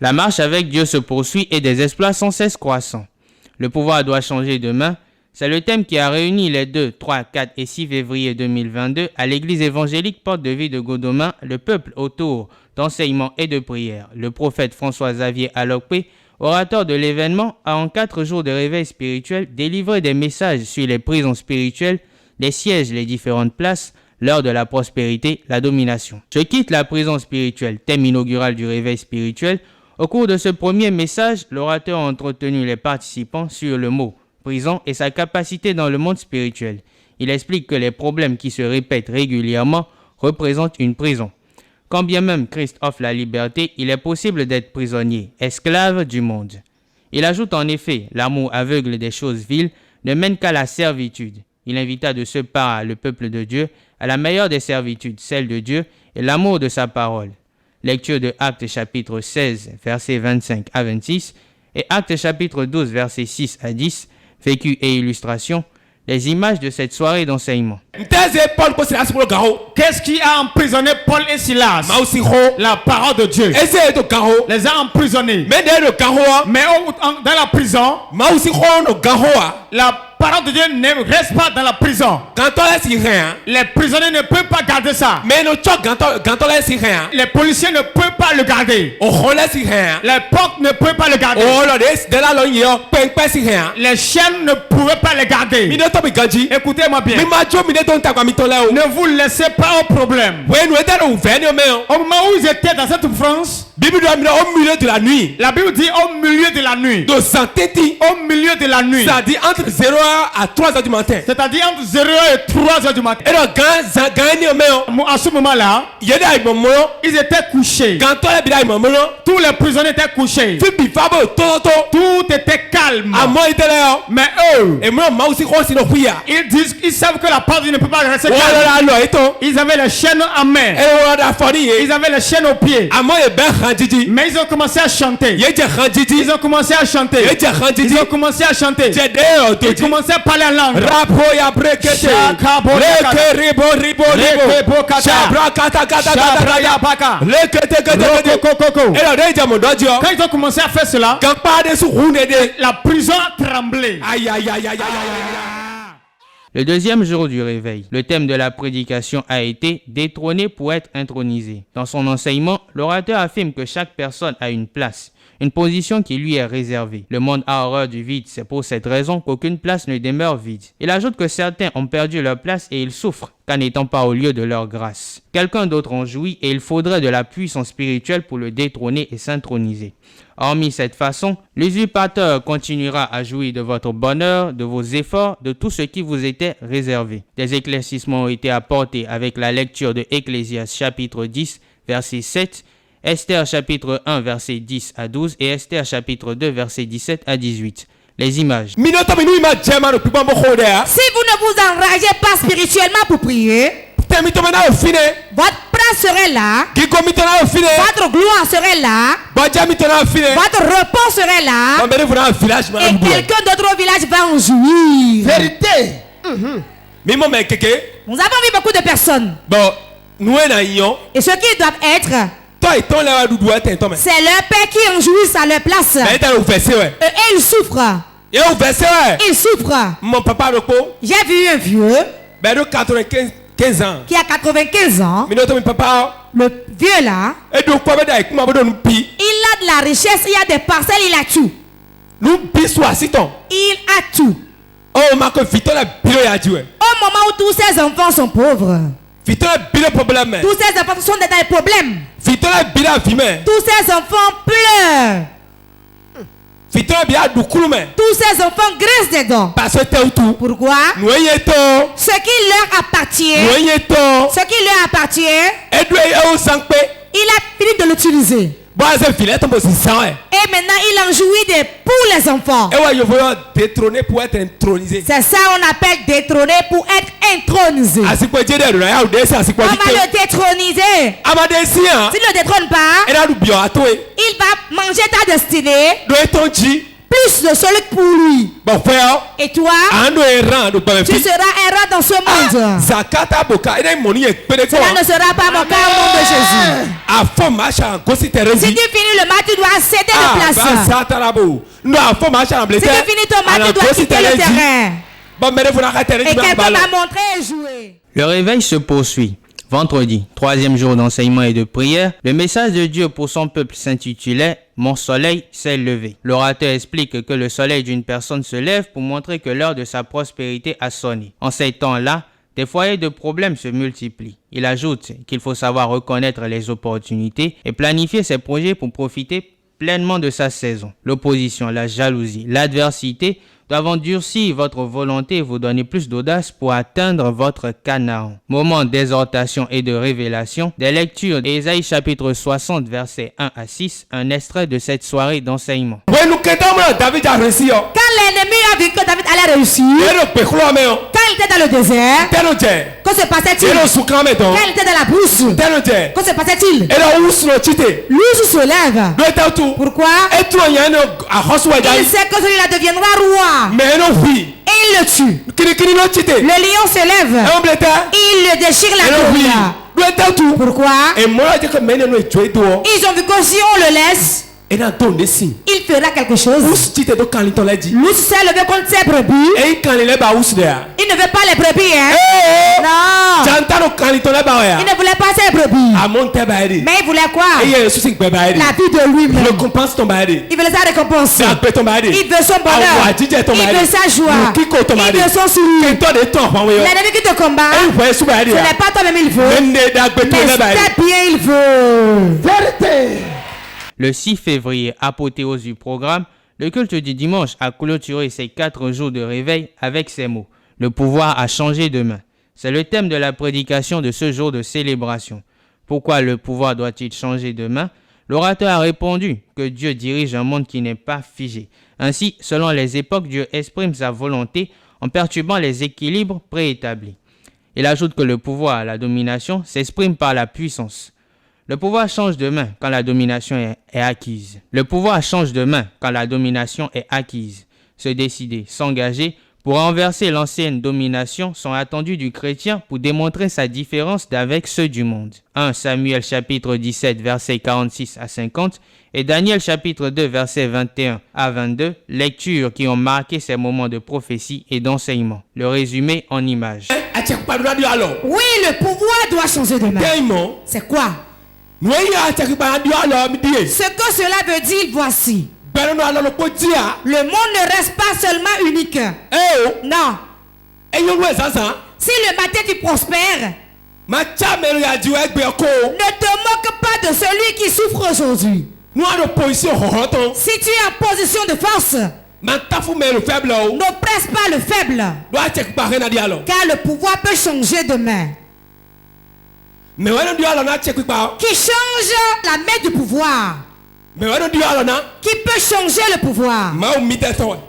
La marche avec Dieu se poursuit et des exploits sans cesse croissants. Le pouvoir doit changer de main. C'est le thème qui a réuni les 2, 3, 4 et 6 février 2022 à l'église évangélique Porte de Vie de Godomain, le peuple autour d'enseignements et de prières. Le prophète François-Xavier Alokpe, orateur de l'événement, a en 4 jours de réveil spirituel délivré des messages sur les prisons spirituelles, les sièges, les différentes places, l'heure de la prospérité, la domination. Je quitte la prison spirituelle, thème inaugural du réveil spirituel. Au cours de ce premier message, l'orateur a entretenu les participants sur le mot prison et sa capacité dans le monde spirituel. Il explique que les problèmes qui se répètent régulièrement représentent une prison. Quand bien même Christ offre la liberté, il est possible d'être prisonnier, esclave du monde. Il ajoute en effet, l'amour aveugle des choses viles ne mène qu'à la servitude. Il invita de ce pas le peuple de Dieu à la meilleure des servitudes, celle de Dieu et l'amour de sa parole. Lecture de Actes chapitre 16, versets 25 à 26 et Actes chapitre 12, versets 6 à 10, vécu et illustration, les images de cette soirée d'enseignement. Qu'est-ce qui a emprisonné Paul et Silas? La parole de Dieu les a emprisonnés. Mais dans la prison, la parole de Dieu ne reste pas dans la prison. Les prisonniers ne peuvent pas garder ça. Les policiers ne peuvent pas le garder. Les portes ne peuvent pas le garder. Les chaînes ne pouvaient pas le garder. Écoutez-moi bien. Ne vous laissez pas au problème. Au moment où ils étaient dans cette France, au milieu de la nuit. La Bible dit au milieu de la nuit. Au milieu de la nuit. C'est-à-dire entre 0h à 3h du matin. C'est-à-dire entre 0h et 3h du matin. Et à ce moment-là, ils étaient couchés. Tous les prisonniers étaient couchés. Tout était calme. Mais eux, ils savent que la parole ne peut pas rester calme. Ils avaient les chaînes en main. Ils avaient les chaînes aux pieds. Mais ils ont commencé à chanter. Ils ont commencé à chanter. Ils ont commencé à chanter. Ils commençaient à parler en langue. Quand ils ont commencé à faire cela, la prison a tremblé. Le deuxième jour du réveil, le thème de la prédication a été « Détrôné pour être intronisé ». Dans son enseignement, l'orateur affirme que chaque personne a une place, une position qui lui est réservée. Le monde a horreur du vide, c'est pour cette raison qu'aucune place ne demeure vide. Il ajoute que certains ont perdu leur place et ils souffrent, qu'en n'étant pas au lieu de leur grâce. Quelqu'un d'autre en jouit et il faudrait de la puissance spirituelle pour le détrôner et s'introniser. Hormis cette façon, l'usurpateur continuera à jouir de votre bonheur, de vos efforts, de tout ce qui vous était réservé. Des éclaircissements ont été apportés avec la lecture de Ecclésiaste chapitre 10, verset 7, Esther chapitre 1, verset 10 à 12 et Esther chapitre 2, verset 17 à 18. Les images. Si vous ne vous enragez pas spirituellement pour prier, votre place serait là, votre gloire serait là, votre repos serait là, et quelqu'un d'autre au village va en jouir. Vérité. Nous avons vu beaucoup de personnes. Et ce qu'ils doivent être, c'est leur père qui en jouit à leur place. Et ils souffrent. Ils souffrent. J'ai vu un vieux qui a 95 ans. Le vieux là, il a de la richesse, il a des parcelles, il a tout. Il a tout. Au moment où tous ses enfants sont pauvres, tous ces enfants sont dans des problèmes. Tous ces enfants pleurent. Tous ces enfants grincent des dents. Pourquoi? Ce qui leur appartient, il a fini de l'utiliser. Et maintenant il en jouit pour les enfants. C'est ça on appelle détrôner pour être intronisé. On va le détroniser. S'il ne le détrône pas, il va manger ta destinée. plus de solide pour lui. Et toi, tu seras errant dans ce monde. Cela ne sera pas mon cas au nom de Jésus. Si tu finis le match, tu dois céder de place. Si tu finis ton match, tu dois quitter le terrain. Et quelqu'un m'a montré et joué. Le réveil se poursuit. Vendredi, 3e jour d'enseignement et de prière, le message de Dieu pour son peuple s'intitulait « Mon soleil s'est levé ». L'orateur explique que le soleil d'une personne se lève pour montrer que l'heure de sa prospérité a sonné. En ces temps-là, des foyers de problèmes se multiplient. Il ajoute qu'il faut savoir reconnaître les opportunités et planifier ses projets pour profiter pleinement de sa saison. L'opposition, la jalousie, l'adversité doivent endurcir votre volonté et vous donner plus d'audace pour atteindre votre canaan. Moment d'exhortation et de révélation, des lectures d'Ésaïe chapitre 60 versets 1 à 6, un extrait de cette soirée d'enseignement. Quand l'ennemi a vu que David allait réussir, quand il était dans le désert, que se passait-il? Quand il était dans la brousse, que se passait-il? L'ours se lève. Pourquoi? Il sait que celui-là deviendra roi. Et il le tue. Le lion se lève. Il le déchire la tête. Pourquoi? Ils ont vu que si on le laisse, il fera quelque chose. L'ours s'est levé contre ses brebis. Il ne veut pas les brebis, hein? Non. Il ne voulait pas ses brebis. Mais il voulait quoi? La vie de lui-même. Il veut sa récompense. Il veut son bonheur. Il veut sa joie. Il veut son sourire. L'ennemi qui te combat, ce n'est pas toi-même il veut, mais c'est bien il veut. Vérité. Le 6 février, apothéose du programme, le culte du dimanche a clôturé ces 4 jours de réveil avec ces mots. Le pouvoir a changé de main. C'est le thème de la prédication de ce jour de célébration. Pourquoi le pouvoir doit-il changer de main? L'orateur a répondu que Dieu dirige un monde qui n'est pas figé. Ainsi, selon les époques, Dieu exprime sa volonté en perturbant les équilibres préétablis. Il ajoute que le pouvoir, la domination, s'exprime par la puissance. Le pouvoir change de main quand la domination est acquise. Le pouvoir change de main quand la domination est acquise. Se décider, s'engager pour renverser l'ancienne domination sont attendus du chrétien pour démontrer sa différence d'avec ceux du monde. 1 Samuel chapitre 17 versets 46 à 50 et Daniel chapitre 2 versets 21 à 22, lectures qui ont marqué ces moments de prophétie et d'enseignement. Le résumé en images. Oui, le pouvoir doit changer de main. C'est quoi? Ce que cela veut dire, voici. Le monde ne reste pas seulement unique. Non. Si le matin tu prospères, ne te moque pas de celui qui souffre aujourd'hui. Si tu es en position de force, n'oppresse pas le faible. Car le pouvoir peut changer de main. Qui change la main du pouvoir. Qui peut changer le pouvoir.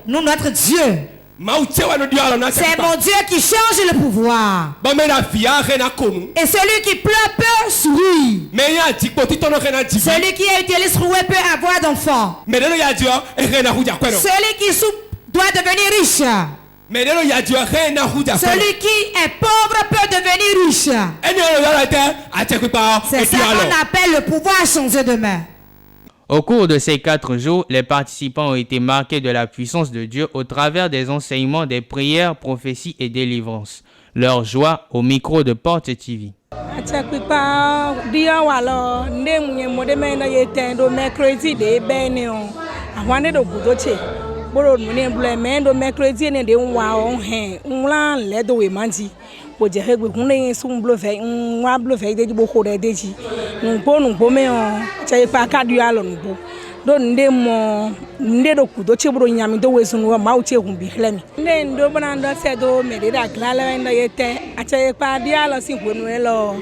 Nous, notre Dieu. C'est mon Dieu qui change le pouvoir. Et celui qui pleure peut sourire. Celui qui utilise roué peut avoir d'enfants. Celui qui souffre doit devenir riche. Celui qui est pauvre peut devenir riche. C'est ça qu'on appelle le pouvoir changer de main. Au cours de ces 4 jours, les participants ont été marqués de la puissance de Dieu au travers des enseignements, des prières, prophéties et délivrances. Leur joie au micro de Porte TV. Boro mune blemendo mercredi ne de wa on he nla le do we manji bo je hegbe kunle sun blo fe nwa blo fe de bo ko de deji npo me on che pa ka du alo npo do nde mo nde do ku do che bro nyami do we sun wa ma o che kun bi hlemi nde ndo bana ndo se do me de da klala ndo yete a che pa di alo si ko nu elo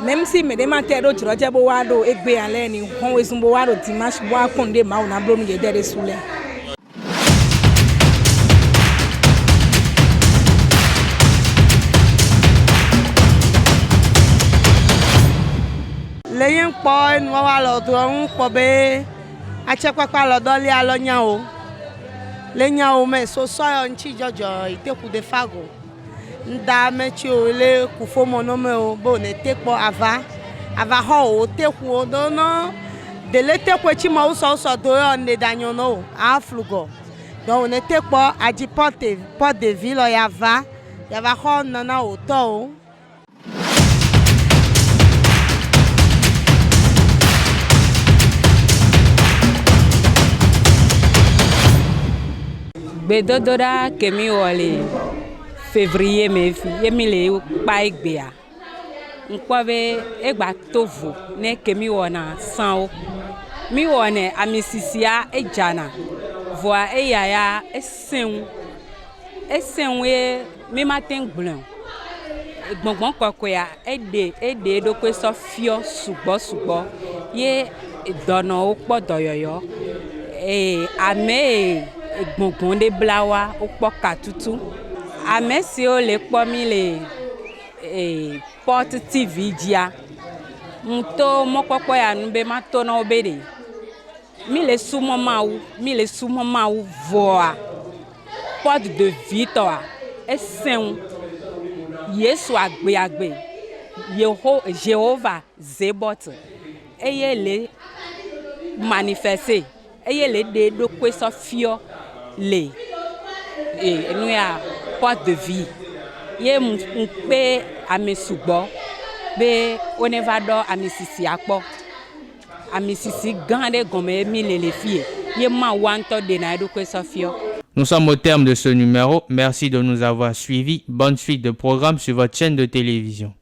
même si me de ma te do chro che bo wa do egbe ale ni hon we sun bo wa do dimanche bo akonde ma o na blo mi de sule. Leyin po nu wa lo to un po be a che papa lo do le alo yan o le nyawo me so so nchi jojo iteku de fago nda mechi o le kufo mono me o bo ne tekpo ava ho o teku o do no de le tekpo chi ma so do yo ne danyo no aflugo donc ne tekpo aji porte de ville o ya va ho nana o to o Bedodora kemi wale février me fi yemi le pa egbea nko be egba tovu ne kemi wona san mi wone amisisia ejana voa eyaya esen we mi matin gbon gbongbon kokoya ede do ko so fio sugbo ye dono o podo yoyo ame gbongbon de blawa o poka tutu amesi o le po mi le port tv dia mto mokoko ya nbe mato na obede mi le sumo mawu voa port de vitoa esen yesu agbe Jehovah zebot eye le manifester eye le de do ko so fio le nous ya porte de vie ye mpe amesugbo be onevado amisisi akpo amisisi gande gome mi le fie ye ma wanto de na do ko so fio. Nous sommes au terme de ce numéro. Merci de nous avoir suivis. Bonne suite de programmes sur votre chaîne de télévision.